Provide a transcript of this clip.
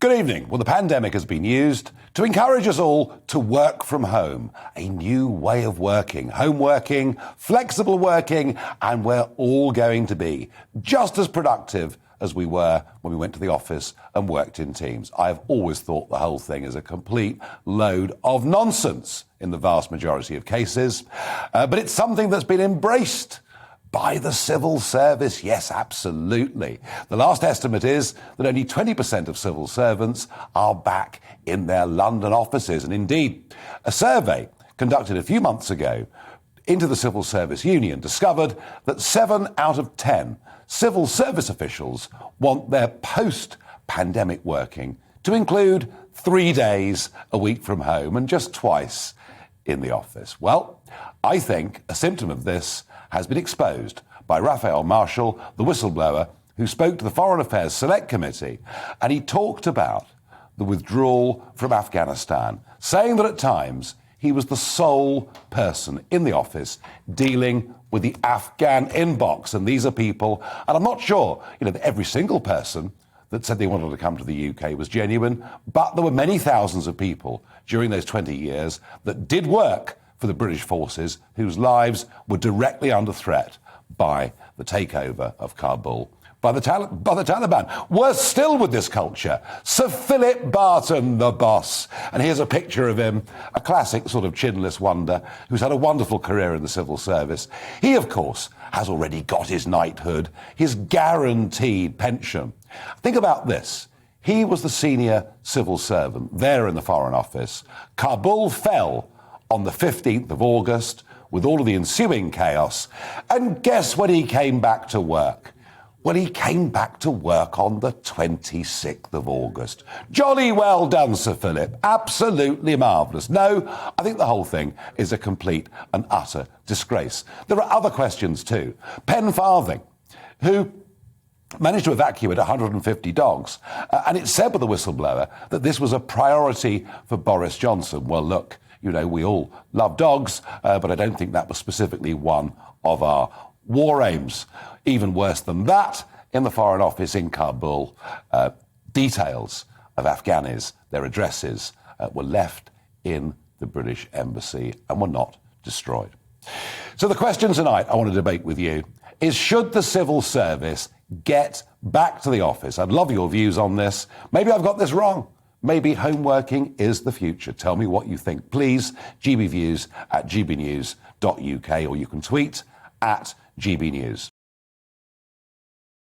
Good evening. Well, the pandemic has been used to encourage us all to work from home. A new way of working, home working, flexible working, and we're all going to be just as productive as we were when we went to the office and worked in teams. I've always thought the whole thing is a complete load of nonsense in the vast majority of cases, but it's something that's been embraced by the civil service. Yes, absolutely. The last estimate is that only 20% of civil servants are back in their London offices. And indeed, a survey conducted a few months ago into the Civil Service Union discovered that 7 out of 10 civil service officials want their post-pandemic working to include 3 days a week from home and just twice in the office. Well, I think a symptom of this has been exposed by Raphael Marshall, the whistleblower, who spoke to the Foreign Affairs Select Committee, and he talked about the withdrawal from Afghanistan, saying that at times he was the sole person in the office dealing with the Afghan inbox. And these are people, and I'm not sure, that every single person that said they wanted to come to the UK was genuine, but there were many thousands of people during those 20 years that did work for the British forces whose lives were directly under threat by the takeover of Kabul by the Taliban. Worse still with this culture, Sir Philip Barton, the boss. And here's a picture of him, a classic sort of chinless wonder who's had a wonderful career in the civil service. He, of course, has already got his knighthood, his guaranteed pension. Think about this. He was the senior civil servant there in the Foreign Office. Kabul fell on the 15th of August with all of the ensuing chaos. And guess when he came back to work? Well, he came back to work on the 26th of August. Jolly well done, Sir Philip. Absolutely marvellous. No, I think the whole thing is a complete and utter disgrace. There are other questions too. Pen Farthing, who managed to evacuate 150 dogs. And it said by the whistleblower that this was a priority for Boris Johnson. Well, look, we all love dogs, but I don't think that was specifically one of our war aims. Even worse than that, in the Foreign Office in Kabul, details of Afghanis, their addresses, were left in the British Embassy and were not destroyed. So the question tonight I want to debate with you is, should the civil service get back to the office? I'd love your views on this. Maybe I've got this wrong. Maybe home working is the future. Tell me what you think. Please, gbviews@gbnews.uk, or you can tweet @GBNews.